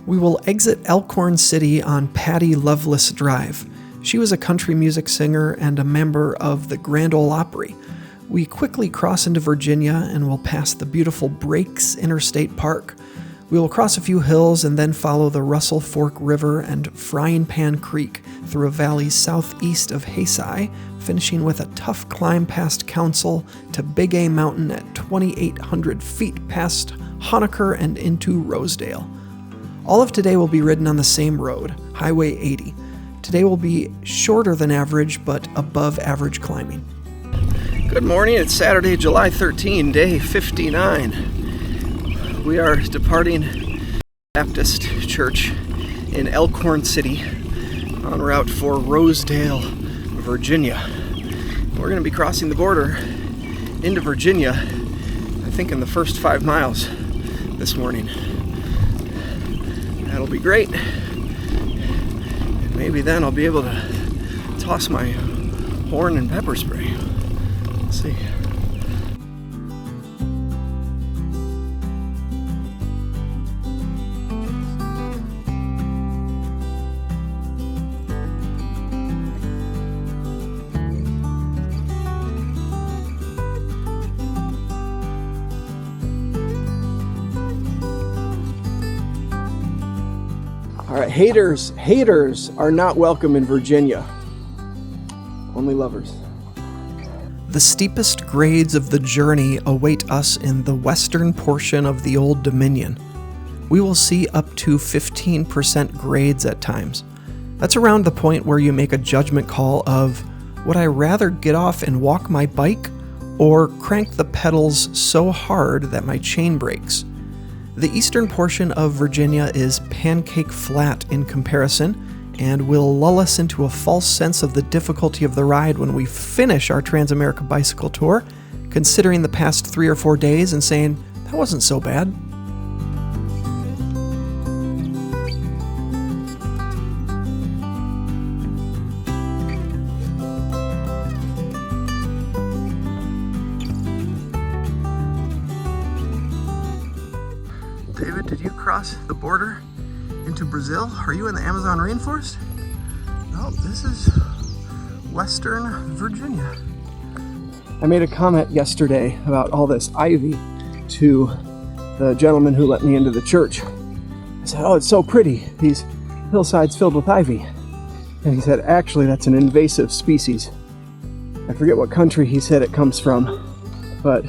We will exit Elkhorn City on Patty Loveless Drive. She was a country music singer and a member of the Grand Ole Opry. We quickly cross into Virginia and will pass the beautiful Breaks Interstate Park. We will cross a few hills and then follow the Russell Fork River and Frying Pan Creek through a valley southeast of Haysai, finishing with a tough climb past Council to Big A Mountain at 2,800 feet past Huker and into Rosedale. All of today will be ridden on the same road, Highway 80. Today will be shorter than average, but above average climbing. Good morning, it's Saturday, July 13, day 59. We are departing Baptist Church in Elkhorn City en route for Rosedale, Virginia. We're going to be crossing the border into Virginia, I think in the first 5 miles this morning. That'll be great. And maybe then I'll be able to toss my horn and pepper spray. Let's see. All right, haters are not welcome in Virginia. Only lovers. The steepest grades of the journey await us in the western portion of the Old Dominion. We will see up to 15% grades at times. That's around the point where you make a judgment call of, would I rather get off and walk my bike or crank the pedals so hard that my chain breaks? The eastern portion of Virginia is pancake flat in comparison, and will lull us into a false sense of the difficulty of the ride when we finish our Transamerica Bicycle Tour, considering the past 3 or 4 days and saying, that wasn't so bad. David, did you cross the border into Brazil? Are you in the Amazon rainforest? No, this is Western Virginia. I made a comment yesterday about all this ivy to the gentleman who let me into the church. I said, oh, it's so pretty, these hillsides filled with ivy. And he said, actually, that's an invasive species. I forget what country he said it comes from, but,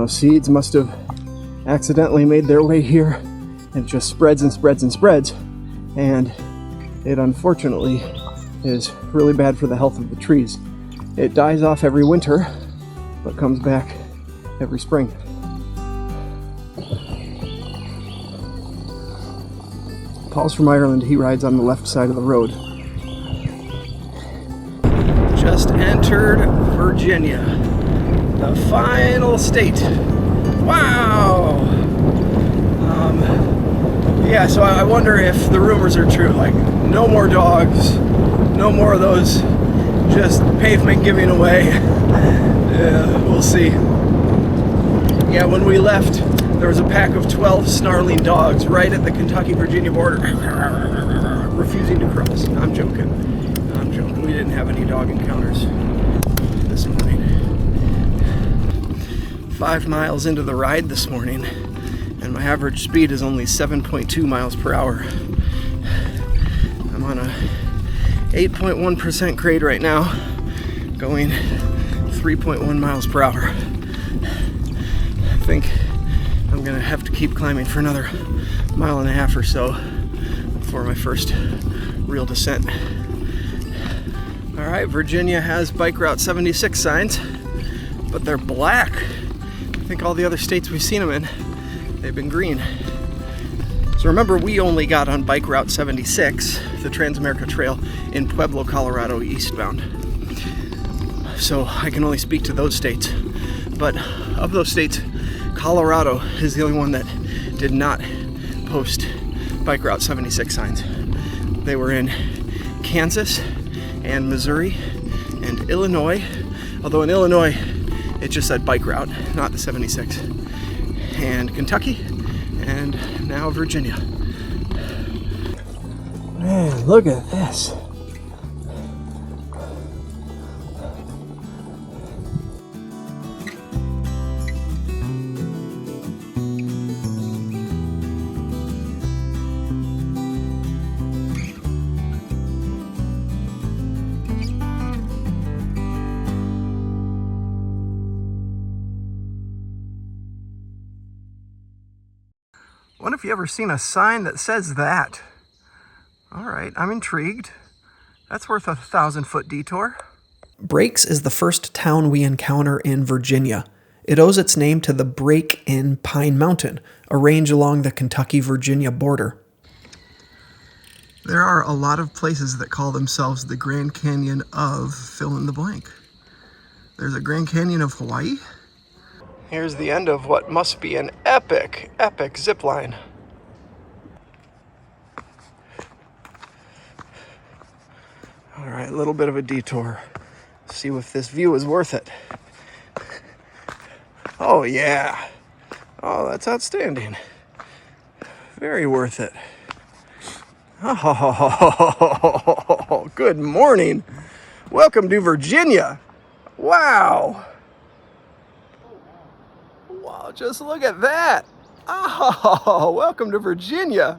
seeds must have accidentally made their way here, and it just spreads and spreads and spreads, and it unfortunately is really bad for the health of the trees. It dies off every winter, but comes back every spring. Paul's from Ireland. He rides on the left side of the road. Just entered Virginia, the final state. Wow! Yeah, so I wonder if the rumors are true, like no more dogs, no more of those just pavement giving away. We'll see. Yeah, when we left, there was a pack of 12 snarling dogs right at the Kentucky-Virginia border, refusing to cross. I'm joking. We didn't have any dog encounters this morning. 5 miles into the ride this morning, and my average speed is only 7.2 miles per hour. I'm on a 8.1% grade right now, going 3.1 miles per hour. I think I'm gonna have to keep climbing for another 1.5 miles or so before my first real descent. All right, Virginia has Bike Route 76 signs, but they're black. I think all the other states we've seen them in, they've been green. So remember, we only got on Bike Route 76, the Transamerica Trail, in Pueblo, Colorado, eastbound. So I can only speak to those states. But of those states, Colorado is the only one that did not post Bike Route 76 signs. They were in Kansas and Missouri and Illinois, although in Illinois it just said Bike Route, not the 76, and Kentucky, and now Virginia. Man, look at this. What if you ever seen a sign that says that? All right, I'm intrigued. That's worth a 1,000-foot detour. Breaks is the first town we encounter in Virginia. It owes its name to the break in Pine Mountain, a range along the Kentucky-Virginia border. There are a lot of places that call themselves the Grand Canyon of fill in the blank. There's a Grand Canyon of Hawaii. Here's the end of what must be an epic, epic zip line. All right, a little bit of a detour. See if this view is worth it. Oh yeah. Oh, that's outstanding. Very worth it. Oh, good morning. Welcome to Virginia. Wow. Wow, just look at that. Oh, welcome to Virginia.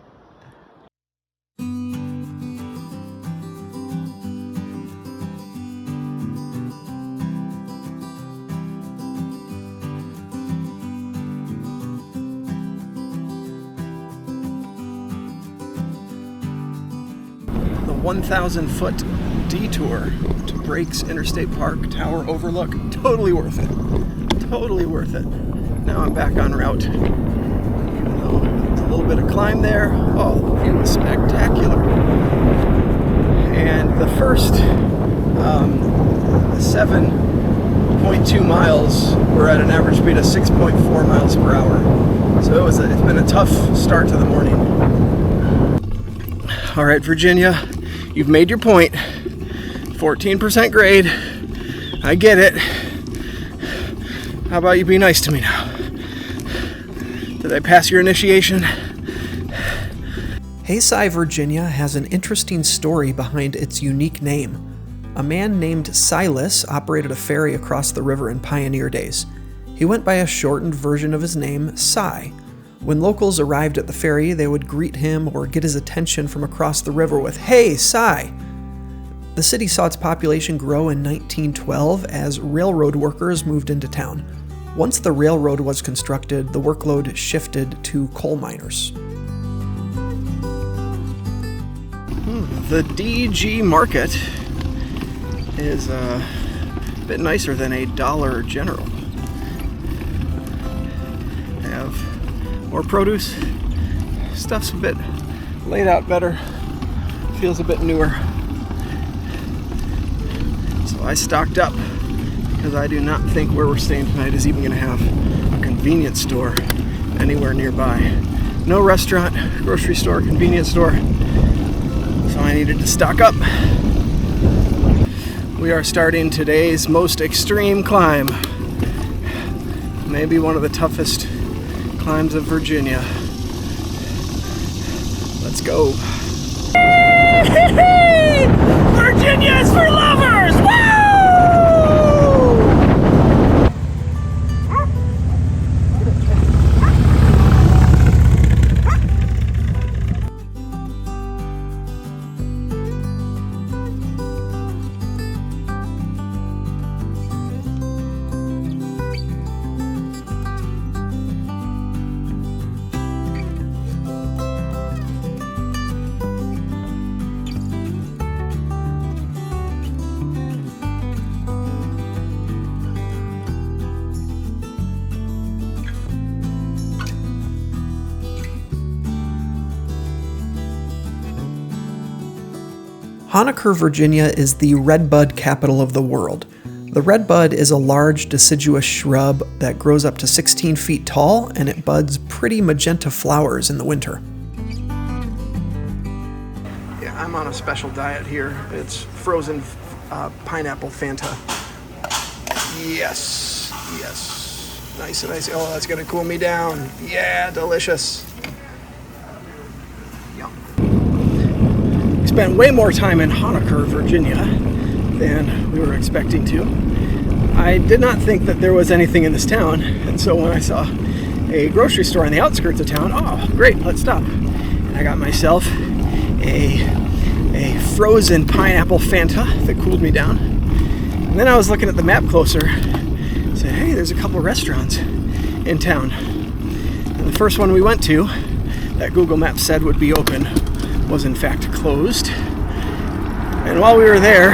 The 1,000-foot detour to Breaks Interstate Park Tower Overlook. Totally worth it. Totally worth it. Now I'm back on route. Even though there's a little bit of climb there. Oh, the view is spectacular. And the first 7.2 miles were at an average speed of 6.4 miles per hour. So it's been a tough start to the morning. All right, Virginia, you've made your point. 14% grade. I get it. How about you be nice to me now? Did I pass your initiation? Haysai, Virginia has an interesting story behind its unique name. A man named Silas operated a ferry across the river in pioneer days. He went by a shortened version of his name, Si. When locals arrived at the ferry, they would greet him or get his attention from across the river with, "Hey, Si!" The city saw its population grow in 1912 as railroad workers moved into town. Once the railroad was constructed, the workload shifted to coal miners. The DG Market is a bit nicer than a Dollar General. They have more produce. Stuff's a bit laid out better. Feels a bit newer. So I stocked up because I do not think where we're staying tonight is even going to have a convenience store anywhere nearby. No restaurant, grocery store, convenience store. So I needed to stock up. We are starting today's most extreme climb. Maybe one of the toughest climbs of Virginia. Let's go. Virginia is for lovers! Woo! Huker, Virginia is the redbud capital of the world. The redbud is a large deciduous shrub that grows up to 16 feet tall, and it buds pretty magenta flowers in the winter. Yeah, I'm on a special diet here. It's frozen pineapple Fanta. Yes, yes. Nice and icy. Oh, that's gonna cool me down. Yeah, delicious. Yum. spent way more time in Huker, Virginia than we were expecting to. I did not think that there was anything in this town, and so when I saw a grocery store on the outskirts of town, oh, great, let's stop. And I got myself a frozen pineapple Fanta that cooled me down. And then I was looking at the map closer, said, hey, there's a couple restaurants in town. And the first one we went to, that Google Maps said would be open, was in fact closed. And while we were there,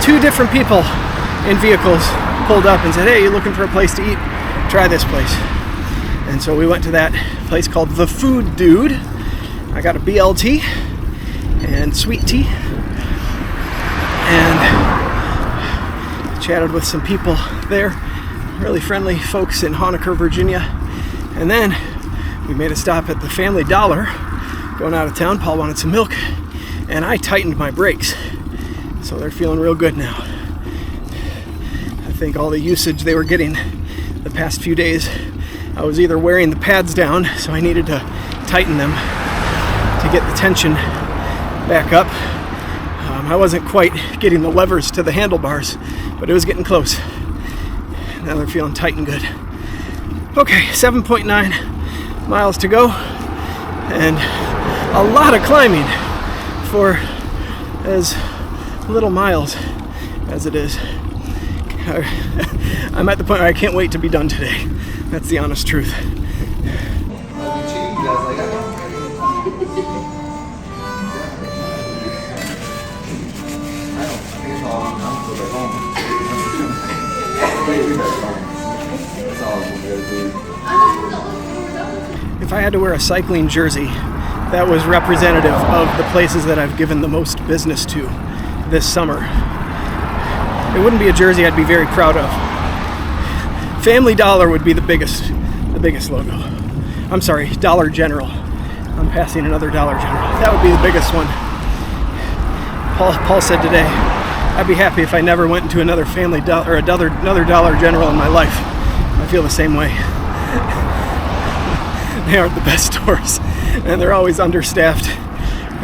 2 different people in vehicles pulled up and said, hey, you looking for a place to eat? Try this place. And so we went to that place called The Food Dude. I got a BLT and sweet tea and chatted with some people there, really friendly folks in Huker, Virginia. And then we made a stop at the Family Dollar going out of town. Paul wanted some milk and I tightened my brakes, so they're feeling real good now. I think all the usage they were getting the past few days, I was either wearing the pads down, so I needed to tighten them to get the tension back up. I wasn't quite getting the levers to the handlebars, but it was getting close. Now they're feeling tight and good. Okay, 7.9 miles to go, and a lot of climbing for as little miles as it is. I'm at the point where I can't wait to be done today. That's the honest truth. If I had to wear a cycling jersey that was representative of the places that I've given the most business to this summer, it wouldn't be a jersey I'd be very proud of. Family Dollar would be the biggest logo. I'm sorry, Dollar General. I'm passing another Dollar General. That would be the biggest one. Paul said today, I'd be happy if I never went into another Family Dollar or another Dollar General in my life. I feel the same way. They aren't the best stores, and they're always understaffed,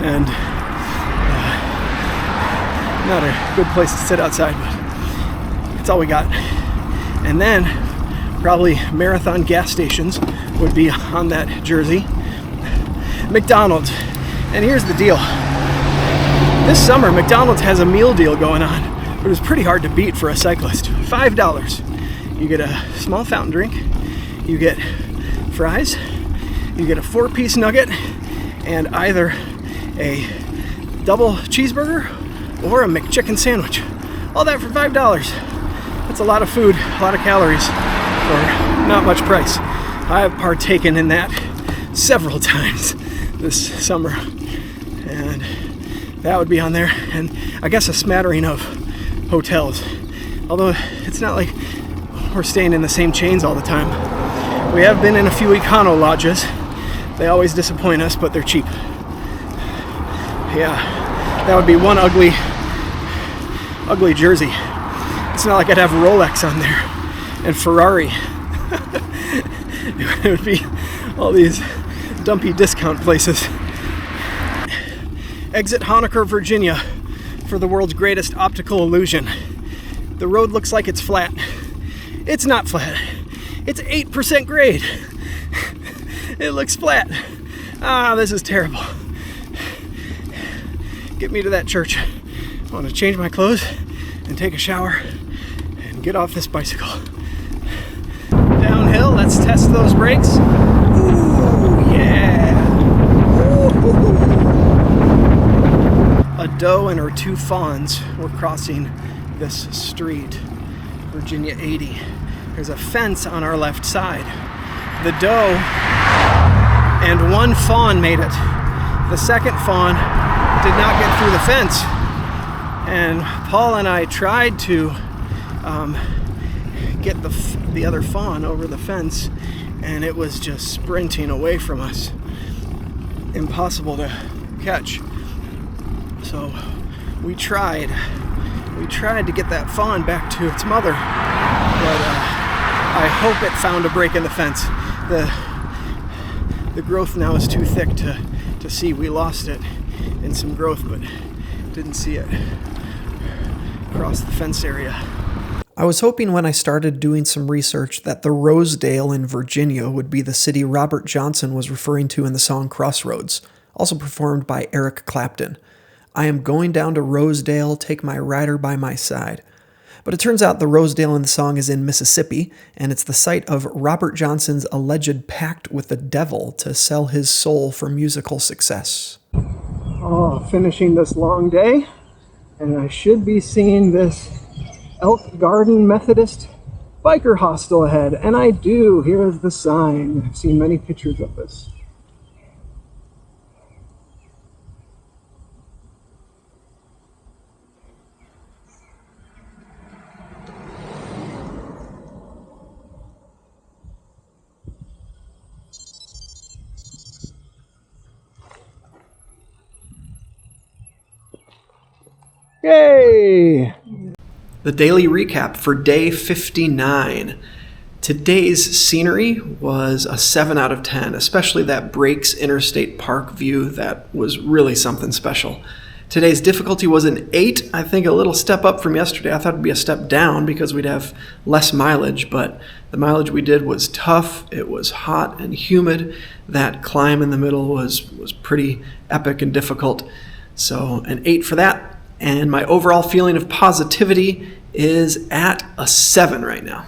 and not a good place to sit outside, but it's all we got. And then probably Marathon gas stations would be on that jersey. McDonald's. And here's the deal. This summer, McDonald's has a meal deal going on, but it's pretty hard to beat for a cyclist. $5. You get a small fountain drink, you get fries, you get a 4-piece nugget, and either a double cheeseburger or a McChicken sandwich. All that for $5. That's a lot of food, a lot of calories for not much price. I have partaken in that several times this summer, and that would be on there. And I guess a smattering of hotels. Although it's not like we're staying in the same chains all the time. We have been in a few Econo lodges. They always disappoint us, but they're cheap. Yeah, that would be one ugly jersey. It's not like I'd have Rolex on there and Ferrari. It would be all these dumpy discount places. Exit Huker, Virginia for the world's greatest optical illusion. The road looks like it's flat. It's not flat. It's 8% grade. It looks flat. Ah, this is terrible. Get me to that church. I want to change my clothes and take a shower and get off this bicycle. Downhill, let's test those brakes. Ooh, yeah. Ooh. A doe and her 2 fawns were crossing this street, Virginia 80. There's a fence on our left side. The doe and 1 fawn made it. The second fawn did not get through the fence. And Paul and I tried to get the other fawn over the fence, and it was just sprinting away from us. Impossible to catch. So we tried to get that fawn back to its mother, but I hope it found a break in the fence. The growth now is too thick to to see. We lost it in some growth, but didn't see it across the fence area. I was hoping when I started doing some research that the Rosedale in Virginia would be the city Robert Johnson was referring to in the song Crossroads, also performed by Eric Clapton. I am going down to Rosedale, take my rider by my side. But it turns out the Rosedale in the song is in Mississippi, and it's the site of Robert Johnson's alleged pact with the devil to sell his soul for musical success. Oh, finishing this long day, and I should be seeing this Elk Garden Methodist biker hostel ahead, and I do. Here's the sign. I've seen many pictures of this. Yay! The daily recap for day 59. Today's scenery was a 7 out of 10, especially that Breaks Interstate Park view. That was really something special. Today's difficulty was an 8, I think a little step up from yesterday. I thought it'd be a step down because we'd have less mileage, but the mileage we did was tough. It was hot and humid. That climb in the middle was pretty epic and difficult. So an 8 for that. And my overall feeling of positivity is at a 7 right now.